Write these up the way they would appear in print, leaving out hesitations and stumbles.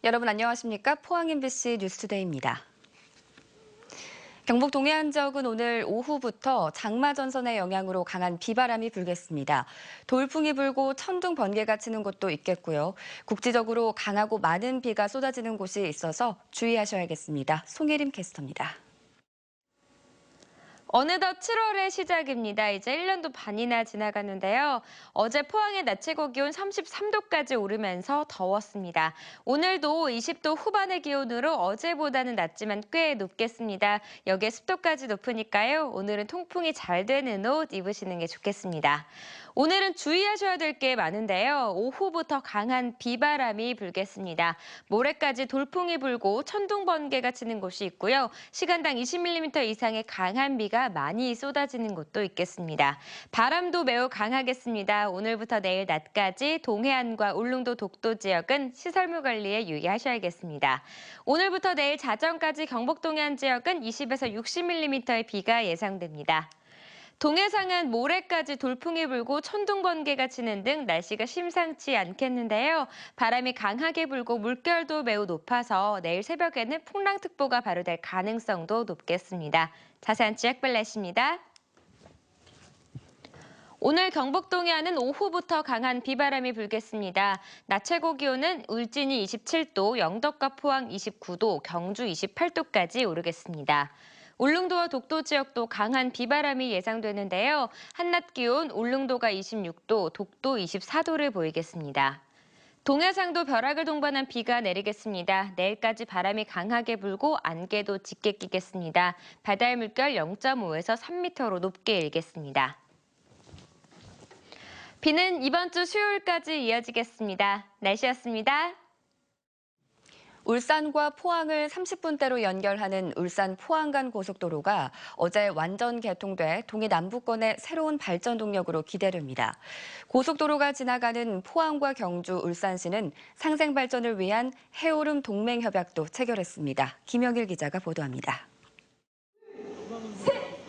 여러분 안녕하십니까? 포항 MBC 뉴스투데이입니다. 경북 동해안 지역은 오늘 오후부터 장마 전선의 영향으로 강한 비바람이 불겠습니다. 돌풍이 불고 천둥 번개가 치는 곳도 있겠고요. 국지적으로 강하고 많은 비가 쏟아지는 곳이 있어서 주의하셔야겠습니다. 송혜림 캐스터입니다. 어느덧 7월의 시작입니다. 이제 1년도 반이나 지나갔는데요. 어제 포항의 낮 최고 기온 33도까지 오르면서 더웠습니다. 오늘도 20도 후반의 기온으로 어제보다는 낮지만 꽤 높겠습니다. 여기에 습도까지 높으니까요. 오늘은 통풍이 잘 되는 옷 입으시는 게 좋겠습니다. 오늘은 주의하셔야 될 게 많은데요. 오후부터 강한 비바람이 불겠습니다. 모레까지 돌풍이 불고 천둥 번개가 치는 곳이 있고요. 시간당 20mm 이상의 강한 비가 많이 쏟아지는 곳도 있겠습니다. 바람도 매우 강하겠습니다. 오늘부터 내일 낮까지 동해안과 울릉도 독도 지역은 시설물 관리에 유의하셔야겠습니다. 오늘부터 내일 자정까지 경북 동해안 지역은 20에서 60mm의 비가 예상됩니다. 동해상은 모레까지 돌풍이 불고 천둥 번개가 치는 등 날씨가 심상치 않겠는데요. 바람이 강하게 불고 물결도 매우 높아서 내일 새벽에는 풍랑특보가 발효될 가능성도 높겠습니다. 자세한 지역 발레입니다. 오늘 경북 동해안은 오후부터 강한 비바람이 불겠습니다. 낮 최고 기온은 울진이 27도, 영덕과 포항 29도, 경주 28도까지 오르겠습니다. 울릉도와 독도 지역도 강한 비바람이 예상되는데요. 한낮 기온 울릉도가 26도, 독도 24도를 보이겠습니다. 동해상도 벼락을 동반한 비가 내리겠습니다. 내일까지 바람이 강하게 불고 안개도 짙게 끼겠습니다. 바다의 물결 0.5에서 3m로 높게 일겠습니다. 비는 이번 주 수요일까지 이어지겠습니다. 날씨였습니다. 울산과 포항을 30분대로 연결하는 울산-포항 간 고속도로가 어제 완전 개통돼 동해 남부권의 새로운 발전 동력으로 기대됩니다. 고속도로가 지나가는 포항과 경주, 울산시는 상생 발전을 위한 해오름 동맹 협약도 체결했습니다. 김영일 기자가 보도합니다.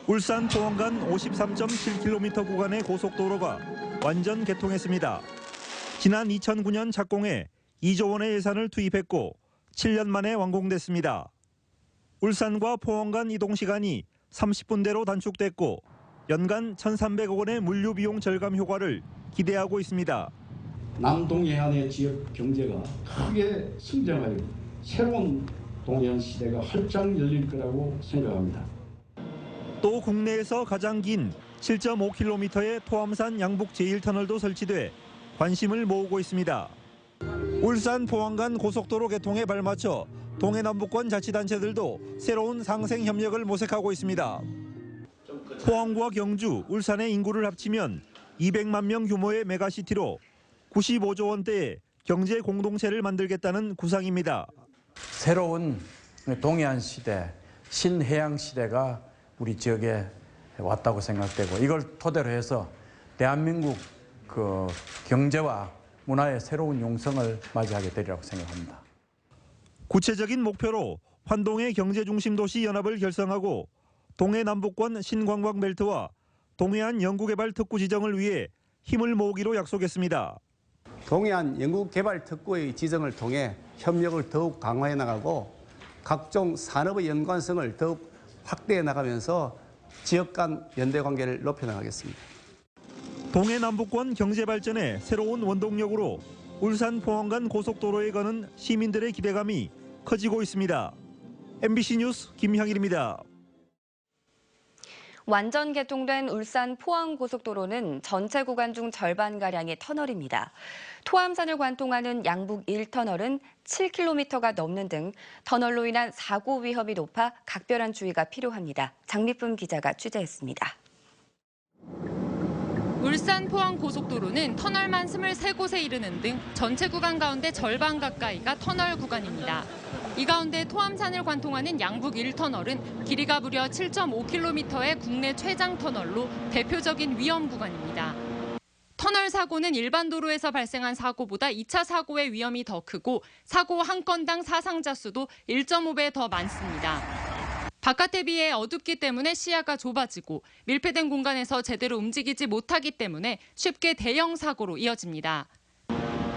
울산-포항 간 53.7km 구간의 고속도로가 완전 개통했습니다. 지난 2009년 착공해 2조 원의 예산을 투입했고 7년 만에 완공됐습니다. 울산과 포항 간 이동 시간이 30분대로 단축됐고 연간 1,300억 원의 물류 비용 절감 효과를 기대하고 있습니다. 남동해안의 지역 경제가 크게 성장하여 새로운 동해안 시대가 활짝 열릴 거라고 생각합니다. 또 국내에서 가장 긴 7.5km의 토암산 양북 제1터널도 설치돼 관심을 모으고 있습니다. 울산 포항 간 고속도로 개통에 발맞춰 동해 남부권 자치단체들도 새로운 상생 협력을 모색하고 있습니다. 포항과 경주, 울산의 인구를 합치면 200만 명 규모의 메가시티로 95조 원대의 경제 공동체를 만들겠다는 구상입니다. 새로운 동해안 시대, 신해양 시대가 우리 지역에 왔다고 생각되고 이걸 토대로 해서 대한민국 경제와 문화의 새로운 용성을 맞이하게 되리라고 생각합니다. 구체적인 목표로 환동의 경제중심도시 연합을 결성하고 동해 남부권 신관광벨트와 동해안 연구개발 특구 지정을 위해 힘을 모으기로 약속했습니다. 동해안 연구개발 특구의 지정을 통해 협력을 더욱 강화해 나가고 각종 산업의 연관성을 더욱 확대해 나가면서 지역 간 연대 관계를 높여 나가겠습니다. 동해 남부권 경제 발전의 새로운 원동력으로 울산 포항 간 고속도로에 거는 시민들의 기대감이 커지고 있습니다. MBC 뉴스 김향일입니다. 완전 개통된 울산-포항 고속도로는 전체 구간 중 절반가량이 터널입니다. 토암산을 관통하는 양북 1터널은 7km가 넘는 등 터널로 인한 사고 위험이 높아 각별한 주의가 필요합니다. 장미쁨 기자가 취재했습니다. 울산-포항 고속도로는 터널만 23곳에 이르는 등 전체 구간 가운데 절반 가까이가 터널 구간입니다. 이 가운데 토암산을 관통하는 양북 1터널은 길이가 무려 7.5km의 국내 최장 터널로 대표적인 위험 구간입니다. 터널 사고는 일반 도로에서 발생한 사고보다 2차 사고의 위험이 더 크고 사고 한 건당 사상자 수도 1.5배 더 많습니다. 바깥에 비해 어둡기 때문에 시야가 좁아지고 밀폐된 공간에서 제대로 움직이지 못하기 때문에 쉽게 대형 사고로 이어집니다.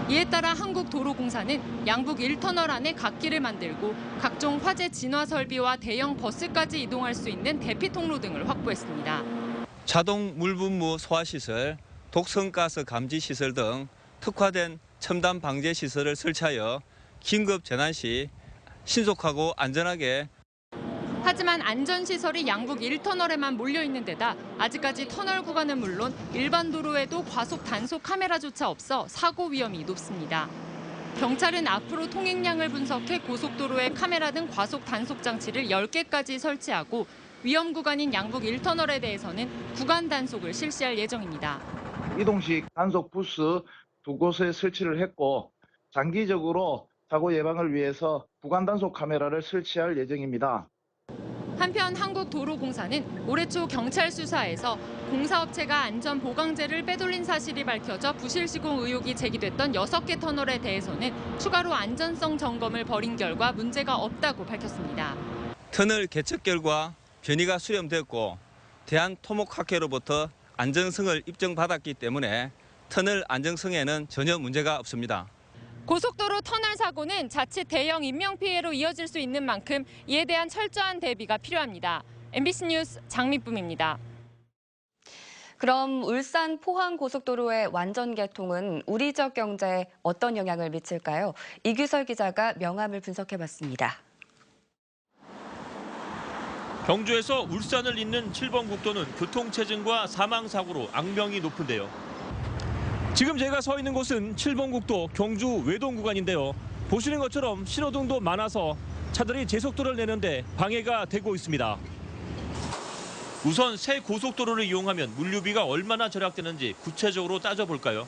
이에 따라 한국도로공사는 양북 1터널 안에 갓길을 만들고 각종 화재 진화 설비와 대형 버스까지 이동할 수 있는 대피 통로 등을 확보했습니다. 자동 물분무 소화시설, 독성가스 감지 시설 등 특화된 첨단 방제 시설을 설치하여 긴급 재난 시 신속하고 안전하게. 하지만 안전시설이 양북 1터널에만 몰려있는 데다 아직까지 터널 구간은 물론 일반 도로에도 과속 단속 카메라조차 없어 사고 위험이 높습니다. 경찰은 앞으로 통행량을 분석해 고속도로에 카메라 등 과속 단속 장치를 10개까지 설치하고 위험 구간인 양북 1터널에 대해서는 구간 단속을 실시할 예정입니다. 이동식 단속 부스 2곳에 설치를 했고 장기적으로 사고 예방을 위해서 구간 단속 카메라를 설치할 예정입니다. 한편 한국도로공사는 올해 초 경찰 수사에서 공사업체가 안전보강제를 빼돌린 사실이 밝혀져 부실 시공 의혹이 제기됐던 6개 터널에 대해서는 추가로 안전성 점검을 벌인 결과 문제가 없다고 밝혔습니다. 터널 개척 결과 변이가 수렴됐고 대한토목학회로부터 안정성을 입증받았기 때문에 터널 안정성에는 전혀 문제가 없습니다. 고속도로 터널 사고는 자칫 대형 인명피해로 이어질 수 있는 만큼 이에 대한 철저한 대비가 필요합니다. MBC 뉴스 장미쁨입니다. 그럼 울산 포항 고속도로의 완전 개통은 우리 지역 경제에 어떤 영향을 미칠까요? 이규설 기자가 명암을 분석해봤습니다. 경주에서 울산을 잇는 7번 국도는 교통체증과 사망사고로 악명이 높은데요. 지금 제가 서 있는 곳은 7번 국도 경주 외동 구간인데요. 보시는 것처럼 신호등도 많아서 차들이 제속도를 내는데 방해가 되고 있습니다. 우선 새 고속도로를 이용하면 물류비가 얼마나 절약되는지 구체적으로 따져볼까요?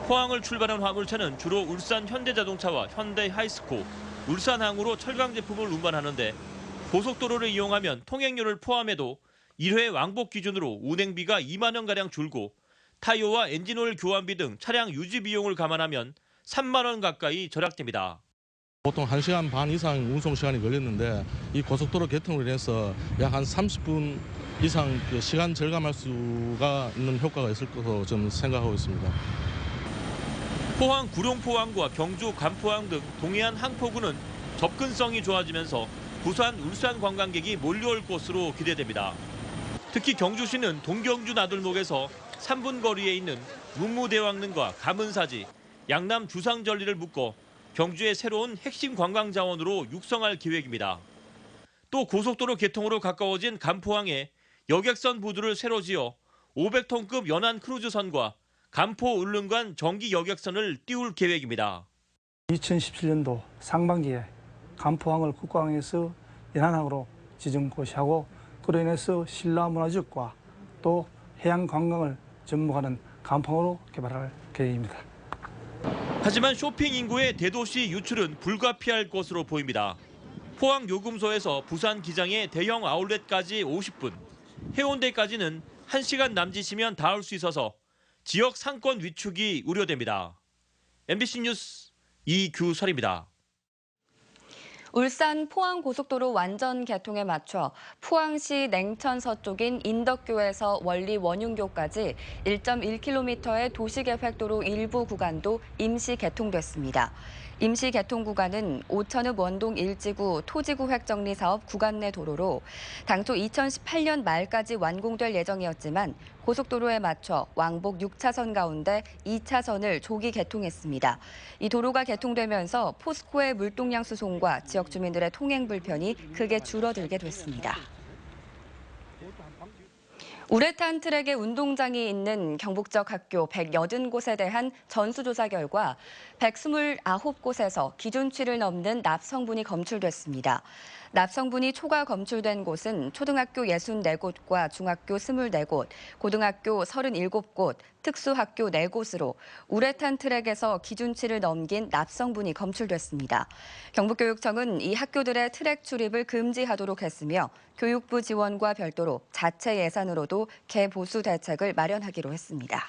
포항을 출발한 화물차는 주로 울산 현대자동차와 현대하이스코, 울산항으로 철강 제품을 운반하는데 고속도로를 이용하면 통행료를 포함해도 1회 왕복 기준으로 운행비가 2만 원가량 줄고 타이어와 엔진오일 교환비 등 차량 유지 비용을 감안하면 3만 원 가까이 절약됩니다. 보통 1시간 반 이상 운송 시간이 걸렸는데 이 고속도로 개통으로 인해서 약 한 30분 이상 시간 절감할 수가 있는 효과가 있을 것으로 저는 생각하고 있습니다. 포항 구룡포항과 경주 간포항 등 동해안 항포구는 접근성이 좋아지면서 부산, 울산 관광객이 몰려올 것으로 기대됩니다. 특히 경주시는 동경주 나들목에서 3분 거리에 있는 문무대왕릉과 가문사지, 양남 주상절리를 묶어 경주의 새로운 핵심 관광 자원으로 육성할 계획입니다. 또 고속도로 개통으로 가까워진 간포항에 여객선 부두를 새로 지어 500톤급 연안 크루즈선과 간포 울릉간 정기 여객선을 띄울 계획입니다. 2017년도 상반기에 간포항을 국가항에서 연안항으로 지정 고시하고 그로 인해서 신라문화적과 또 해양 관광을 접목하는 간포항으로 개발할 계획입니다. 하지만 쇼핑 인구의 대도시 유출은 불가피할 것으로 보입니다. 포항 요금소에서 부산 기장의 대형 아울렛까지 50분, 해운대까지는 1시간 남짓이면 닿을 수 있어서 지역 상권 위축이 우려됩니다. MBC 뉴스 이규설입니다. 울산 포항 고속도로 완전 개통에 맞춰 포항시 냉천 서쪽인 인덕교에서 원리 원윤교까지 1.1km의 도시계획도로 일부 구간도 임시 개통됐습니다. 임시 개통 구간은 오천읍 원동 1지구 토지구 획정리 사업 구간 내 도로로 당초 2018년 말까지 완공될 예정이었지만 고속도로에 맞춰 왕복 6차선 가운데 2차선을 조기 개통했습니다. 이 도로가 개통되면서 포스코의 물동량 수송과 지역 주민들의 통행 불편이 크게 줄어들게 됐습니다. 우레탄 트랙에 운동장이 있는 경북적 학교 180곳에 대한 전수조사 결과 129곳에서 기준치를 넘는 납성분이 검출됐습니다. 납성분이 초과 검출된 곳은 초등학교 64곳과 중학교 24곳, 고등학교 37곳, 특수학교 4곳으로 우레탄 트랙에서 기준치를 넘긴 납성분이 검출됐습니다. 경북교육청은 이 학교들의 트랙 출입을 금지하도록 했으며 교육부 지원과 별도로 자체 예산으로도 개보수 대책을 마련하기로 했습니다.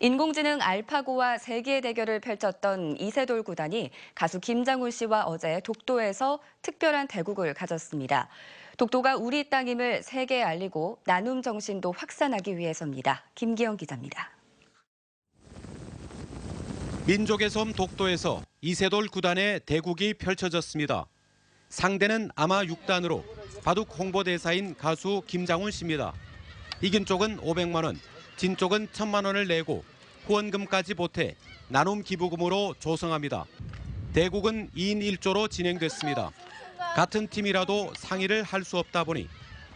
인공지능 알파고와 세기의 대결을 펼쳤던 이세돌 구단이 가수 김장훈 씨와 어제 독도에서 특별한 대국을 가졌습니다. 독도가 우리 땅임을 세계에 알리고 나눔 정신도 확산하기 위해서입니다. 김기영 기자입니다. 민족의 섬 독도에서 이세돌 구단의 대국이 펼쳐졌습니다. 상대는 아마 6단으로 바둑 홍보대사인 가수 김장훈 씨입니다. 이긴 쪽은 500만 원, 진 쪽은 1,000만 원을 내고 후원금까지 보태 나눔 기부금으로 조성합니다. 대국은 2인 1조로 진행됐습니다. 같은 팀이라도 상의를 할 수 없다 보니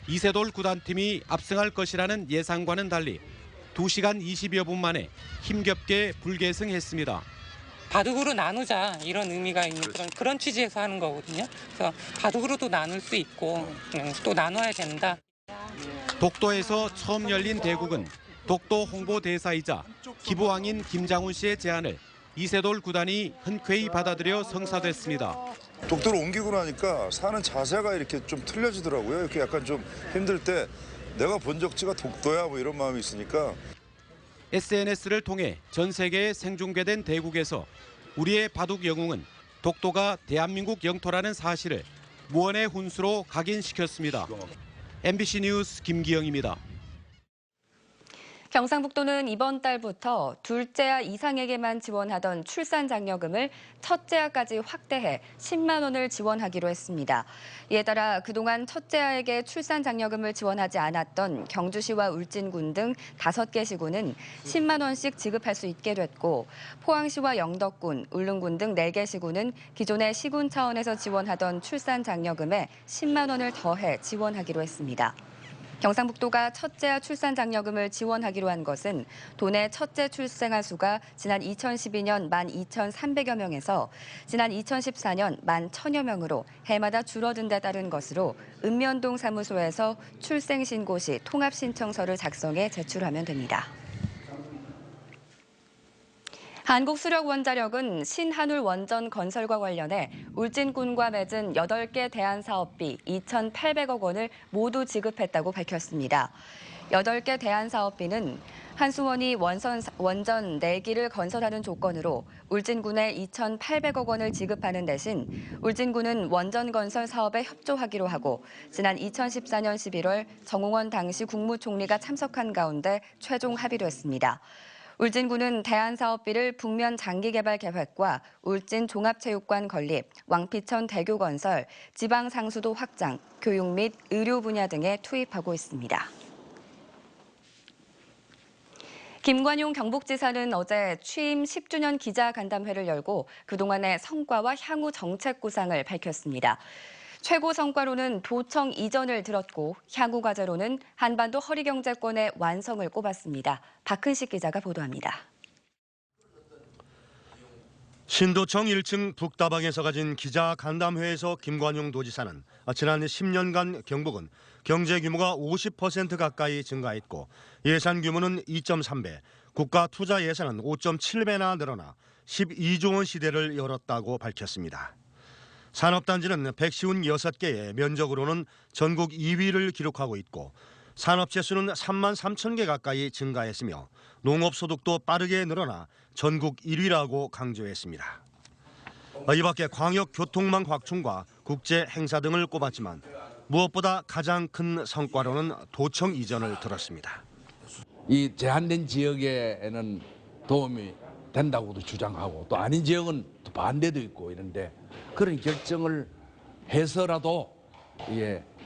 이세돌 구단팀이 압승할 것이라는 예상과는 달리 2시간 20여 분 만에 힘겹게 불계승했습니다. 바둑으로 나누자 이런 의미가 있는 그런 취지에서 하는 거거든요. 그래서 바둑으로도 나눌 수 있고 또 나눠야 된다. 독도에서 처음 열린 대국은 독도 홍보대사이자 기부왕인 김장훈 씨의 제안을 이세돌 구단이 흔쾌히 받아들여 성사됐습니다. 독도로 옮기고 나니까 사는 자세가 이렇게 좀 틀려지더라고요. 이렇게 약간 좀 힘들 때 내가 본 적지가 독도야 뭐 이런 마음이 있으니까. SNS를 통해 전 세계에 생중계된 대국에서 우리의 바둑 영웅은 독도가 대한민국 영토라는 사실을 무언의 훈수로 각인시켰습니다. MBC 뉴스 김기영입니다. 경상북도는 이번 달부터 둘째아 이상에게만 지원하던 출산장려금을 첫째아까지 확대해 10만 원을 지원하기로 했습니다. 이에 따라 그동안 첫째아에게 출산장려금을 지원하지 않았던 경주시와 울진군 등 5개 시군은 10만 원씩 지급할 수 있게 됐고 포항시와 영덕군, 울릉군 등 4개 시군은 기존의 시군 차원에서 지원하던 출산장려금에 10만 원을 더해 지원하기로 했습니다. 경상북도가 첫째아 출산장려금을 지원하기로 한 것은 도내 첫째 출생아 수가 지난 2012년 12,300여 명에서 지난 2014년 11,000여 명으로 해마다 줄어든 데 따른 것으로 읍면동 사무소에서 출생신고 시 통합신청서를 작성해 제출하면 됩니다. 한국수력원자력은 신한울 원전 건설과 관련해 울진군과 맺은 8개 대안사업비 2,800억 원을 모두 지급했다고 밝혔습니다. 8개 대안사업비는 한수원이 원전 4기를 건설하는 조건으로 울진군에 2,800억 원을 지급하는 대신 울진군은 원전 건설 사업에 협조하기로 하고 지난 2014년 11월 정홍원 당시 국무총리가 참석한 가운데 최종 합의됐습니다. 울진군은 대안사업비를 북면 장기개발 계획과 울진 종합체육관 건립, 왕피천 대교 건설, 지방상수도 확장, 교육 및 의료 분야 등에 투입하고 있습니다. 김관용 경북지사는 어제 취임 10주년 기자간담회를 열고 그동안의 성과와 향후 정책 구상을 밝혔습니다. 최고 성과로는 도청 이전을 들었고 향후 과제로는 한반도 허리경제권의 완성을 꼽았습니다. 박흔식 기자가 보도합니다. 신도청 1층 북다방에서 가진 기자간담회에서 김관용 도지사는 지난 10년간 경북은 경제 규모가 50% 가까이 증가했고 예산 규모는 2.3배, 국가 투자 예산은 5.7배나 늘어나 12조 원 시대를 열었다고 밝혔습니다. 산업단지는 156개의 면적으로는 전국 2위를 기록하고 있고 산업체 수는 3만 3천 개 가까이 증가했으며 농업소득도 빠르게 늘어나 전국 1위라고 강조했습니다. 이 밖에 광역교통망 확충과 국제 행사 등을 꼽았지만 무엇보다 가장 큰 성과로는 도청 이전을 들었습니다. 이 제한된 지역에는 도움이 된다고도 주장하고 또 아닌 지역은 또 반대도 있고 이런데 그런 결정을 해서라도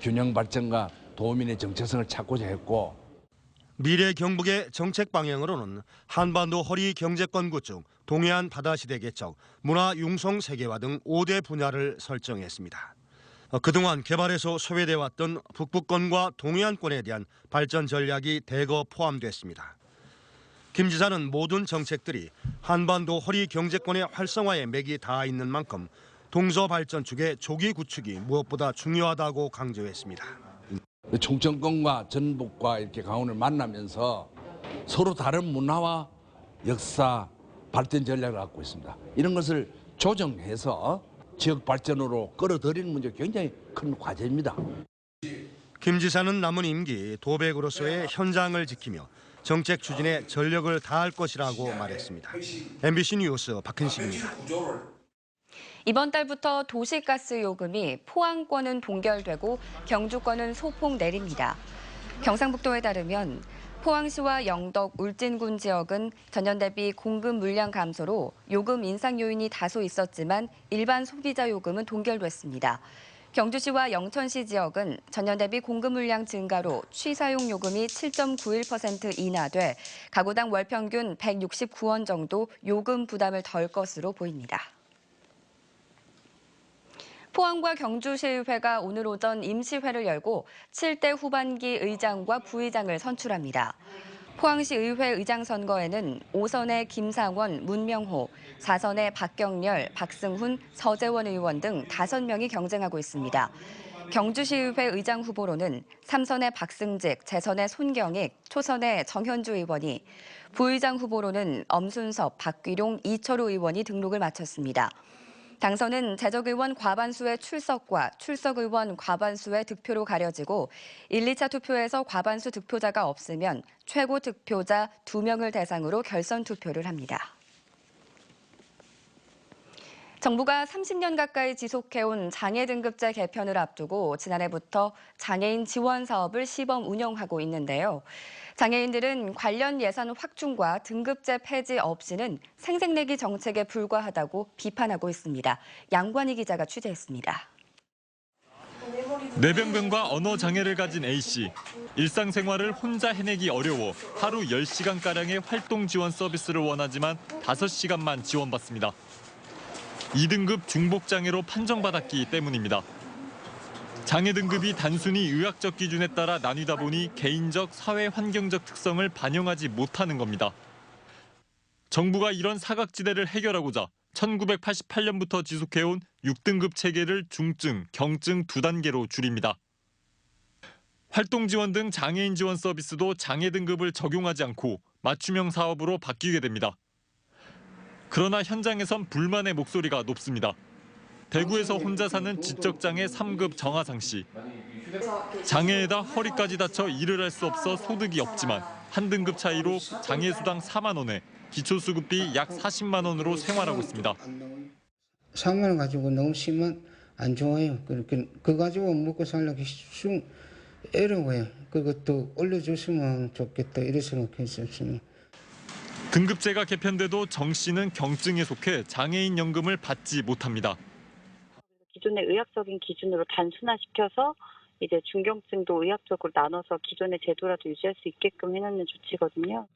균형 발전과 도민의 정체성을 찾고자 했고 미래 경북의 정책 방향으로는 한반도 허리 경제권 구축, 동해안 바다시대 개척, 문화 융성 세계화 등 5대 분야를 설정했습니다. 그동안 개발에서 소외돼 왔던 북부권과 동해안권에 대한 발전 전략이 대거 포함됐습니다. 김 지사는 모든 정책들이 한반도 허리 경제권의 활성화에 맥이 닿아 있는 만큼 동서 발전 축의 조기 구축이 무엇보다 중요하다고 강조했습니다. 충청권과 전북과 이렇게 강원을 만나면서 서로 다른 문화와 역사 발전 전략을 갖고 있습니다. 이런 것을 조정해서 지역 발전으로 끌어들이는 문제가 굉장히 큰 과제입니다. 김 지사는 남은 임기 도백으로서의 현장을 지키며 정책 추진에 전력을 다할 것이라고 말했습니다. MBC 뉴스 박흔식입니다. 이번 달부터 도시가스 요금이 포항권은 동결되고 경주권은 소폭 내립니다. 경상북도에 따르면 포항시와 영덕, 울진군 지역은 전년 대비 공급 물량 감소로 요금 인상 요인이 다소 있었지만 일반 소비자 요금은 동결됐습니다. 경주시와 영천시 지역은 전년 대비 공급 물량 증가로 취사용 요금이 7.91% 인하돼 가구당 월 평균 169원 정도 요금 부담을 덜 것으로 보입니다. 포항과 경주시의회가 오늘 오전 임시회를 열고 7대 후반기 의장과 부의장을 선출합니다. 포항시 의회 의장 선거에는 5선의 김상원, 문명호, 4선의 박경렬, 박승훈, 서재원 의원 등 5명이 경쟁하고 있습니다. 경주시의회 의장 후보로는 3선의 박승직, 재선의 손경익, 초선의 정현주 의원이, 부의장 후보로는 엄순섭, 박귀룡, 이철우 의원이 등록을 마쳤습니다. 당선은 재적의원 과반수의 출석과 출석의원 과반수의 득표로 가려지고 1, 2차 투표에서 과반수 득표자가 없으면 최고 득표자 2명을 대상으로 결선 투표를 합니다. 정부가 30년 가까이 지속해온 장애 등급제 개편을 앞두고 지난해부터 장애인 지원 사업을 시범 운영하고 있는데요. 장애인들은 관련 예산 확충과 등급제 폐지 없이는 생색내기 정책에 불과하다고 비판하고 있습니다. 양관희 기자가 취재했습니다. 뇌병변과 언어 장애를 가진 A씨. 일상생활을 혼자 해내기 어려워 하루 10시간가량의 활동 지원 서비스를 원하지만 5시간만 지원받습니다. 2등급 중복장애로 판정받았기 때문입니다. 장애 등급이 단순히 의학적 기준에 따라 나뉘다 보니 개인적, 사회 환경적 특성을 반영하지 못하는 겁니다. 정부가 이런 사각지대를 해결하고자 1988년부터 지속해온 6등급 체계를 중증, 경증 2단계로 줄입니다. 활동 지원 등 장애인 지원 서비스도 장애 등급을 적용하지 않고 맞춤형 사업으로 바뀌게 됩니다. 그러나 현장에선 불만의 목소리가 높습니다. 대구에서 혼자 사는 지적장애 3급 정하상 씨. 장애에다 허리까지 다쳐 일을 할 수 없어 소득이 없지만 한 등급 차이로 장애수당 4만 원에 기초수급비 약 40만 원으로 생활하고 있습니다. 4만 원 가지고 너무 심한 안 좋아요. 그거 가지고 먹고 살려고 좀 어려워요. 그것도 올려줬으면 좋겠다 이런 생각했었어요. 등급제가 개편돼도 정 씨는 경증에 속해 장애인 연금을 받지 못합니다. 기존의 의학적인 기준으로 단순화시켜서 이제 중경증도 의학적으로 나눠서 기존의 제도라도 유지할 수 있게끔 해놓는 조치거든요.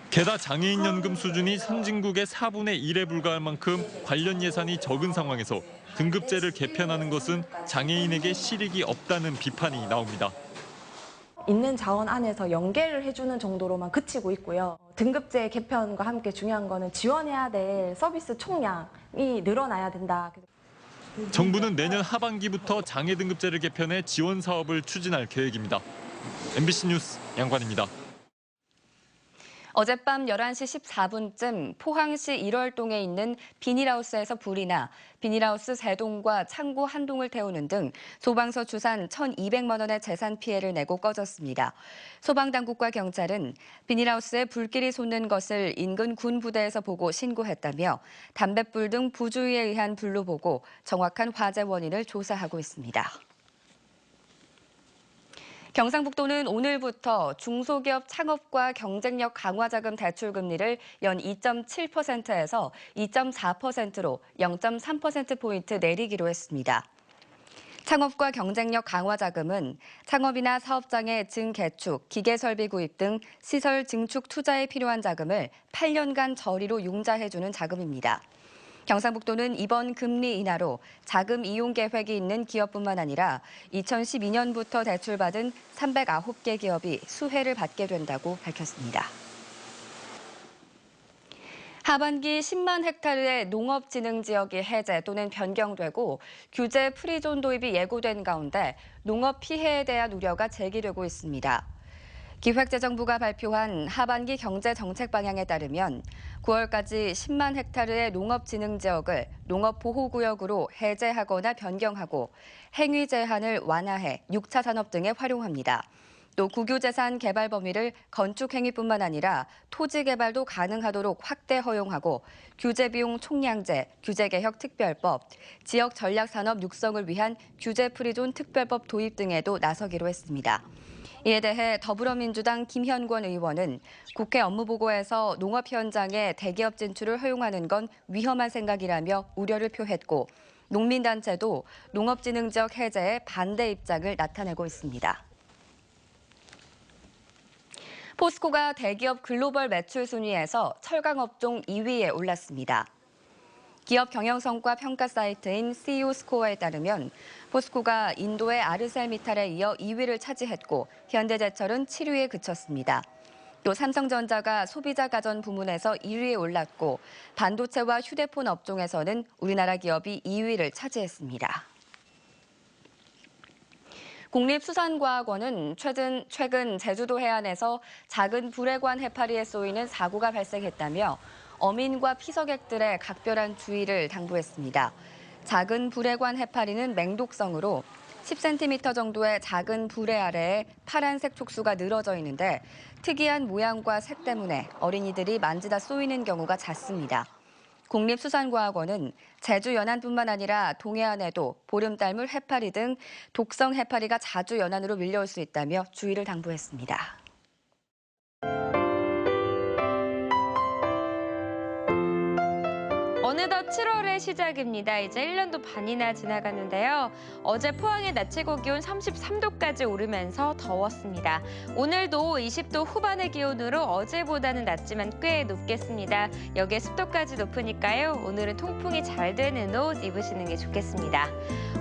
게다가 장애인 연금 수준이 선진국의 4분의 1에 불과할 만큼 관련 예산이 적은 상황에서 등급제를 개편하는 것은 장애인에게 실익이 없다는 비판이 나옵니다. 있는 자원 안에서 연계를 해주는 정도로만 그치고 있고요. 등급제 개편과 함께 중요한 거는 지원해야 될 서비스 총량이 늘어나야 된다. 정부는 내년 하반기부터 장애 등급제를 개편해 지원 사업을 추진할 계획입니다. MBC 뉴스 양관입니다. 어젯밤 11시 14분쯤 포항시 1월동에 있는 비닐하우스에서 불이 나 비닐하우스 3동과 창고 1동을 태우는 등 소방서 추산 1,200만 원의 재산 피해를 내고 꺼졌습니다. 소방당국과 경찰은 비닐하우스에 불길이 솟는 것을 인근 군부대에서 보고 신고했다며 담뱃불 등 부주의에 의한 불로 보고 정확한 화재 원인을 조사하고 있습니다. 경상북도는 오늘부터 중소기업 창업과 경쟁력 강화 자금 대출 금리를 연 2.7%에서 2.4%로 0.3%포인트 내리기로 했습니다. 창업과 경쟁력 강화 자금은 창업이나 사업장의 증개축, 기계설비 구입 등 시설 증축 투자에 필요한 자금을 8년간 저리로 융자해주는 자금입니다. 경상북도는 이번 금리 인하로 자금 이용 계획이 있는 기업뿐만 아니라 2012년부터 대출받은 309개 기업이 수혜를 받게 된다고 밝혔습니다. 하반기 10만 헥타르의 농업진흥지역이 해제 또는 변경되고 규제 프리존 도입이 예고된 가운데 농업 피해에 대한 우려가 제기되고 있습니다. 기획재정부가 발표한 하반기 경제정책 방향에 따르면 9월까지 10만 헥타르의 농업진흥지역을 농업보호구역으로 해제하거나 변경하고 행위 제한을 완화해 6차 산업 등에 활용합니다. 또 국유재산 개발 범위를 건축행위뿐만 아니라 토지 개발도 가능하도록 확대 허용하고 규제비용 총량제, 규제개혁특별법, 지역전략산업 육성을 위한 규제프리존 특별법 도입 등에도 나서기로 했습니다. 이에 대해 더불어민주당 김현권 의원은 국회 업무보고에서 농업 현장에 대기업 진출을 허용하는 건 위험한 생각이라며 우려를 표했고 농민단체도 농업진흥지역 해제에 반대 입장을 나타내고 있습니다. 포스코가 대기업 글로벌 매출 순위에서 철강업종 2위에 올랐습니다. 기업 경영성과 평가 사이트인 CEO 스코어에 따르면 포스코가 인도의 아르셀미탈에 이어 2위를 차지했고 현대제철은 7위에 그쳤습니다. 또 삼성전자가 소비자 가전 부문에서 1위에 올랐고 반도체와 휴대폰 업종에서는 우리나라 기업이 2위를 차지했습니다. 국립수산과학원은 최근 제주도 해안에서 작은 불회관 해파리에 쏘이는 사고가 발생했다며 어민과 피서객들의 각별한 주의를 당부했습니다. 작은 불회관 해파리는 맹독성으로 10cm 정도의 작은 불회 아래에 파란색 촉수가 늘어져 있는데 특이한 모양과 색 때문에 어린이들이 만지다 쏘이는 경우가 잦습니다. 국립수산과학원은 제주 연안뿐만 아니라 동해안에도 보름달물 해파리 등 독성 해파리가 자주 연안으로 밀려올 수 있다며 주의를 당부했습니다. 어느덧 7월의 시작입니다. 이제 1년도 반이나 지나가는데요. 어제 포항의 낮 최고 기온 33도까지 오르면서 더웠습니다. 오늘도 20도 후반의 기온으로 어제보다는 낮지만 꽤 높겠습니다. 여기에 습도까지 높으니까요. 오늘은 통풍이 잘 되는 옷 입으시는 게 좋겠습니다.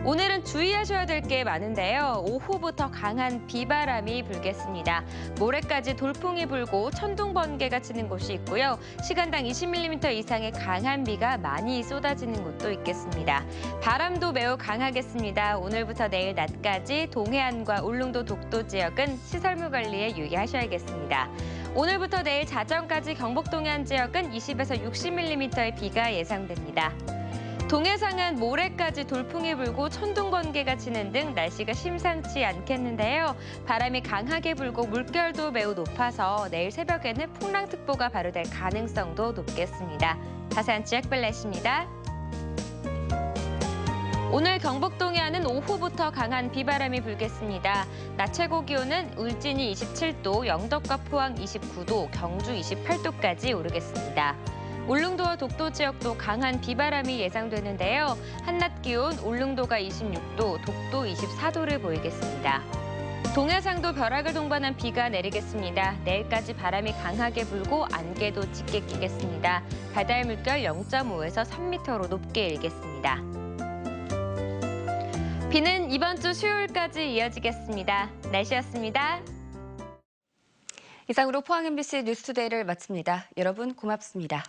오늘은 주의하셔야 될 게 많은데요. 오후부터 강한 비바람이 불겠습니다. 모레까지 돌풍이 불고 천둥 번개가 치는 곳이 있고요. 시간당 20mm 이상의 강한 비가 많이 쏟아지는 곳도 있겠습니다. 바람도 매우 강하겠습니다. 오늘부터 내일 낮까지 동해안과 울릉도 독도 지역은 시설물 관리에 유의하셔야겠습니다. 오늘부터 내일 자정까지 경북 동해안 지역은 20에서 60mm의 비가 예상됩니다. 동해상은 모레까지 돌풍이 불고 천둥 번개가 치는 등 날씨가 심상치 않겠는데요. 바람이 강하게 불고 물결도 매우 높아서 내일 새벽에는 풍랑특보가 발효될 가능성도 높겠습니다. 자세한 지역별 날씨입니다. 오늘 경북 동해안은 오후부터 강한 비바람이 불겠습니다. 낮 최고 기온은 울진이 27도, 영덕과 포항 29도, 경주 28도까지 오르겠습니다. 울릉도와 독도 지역도 강한 비바람이 예상되는데요. 한낮 기온 울릉도가 26도, 독도 24도를 보이겠습니다. 동해상도 벼락을 동반한 비가 내리겠습니다. 내일까지 바람이 강하게 불고 안개도 짙게 끼겠습니다. 바다의 물결 0.5에서 3m로 높게 일겠습니다. 비는 이번 주 수요일까지 이어지겠습니다. 날씨였습니다. 이상으로 포항 MBC 뉴스투데이를 마칩니다. 여러분 고맙습니다.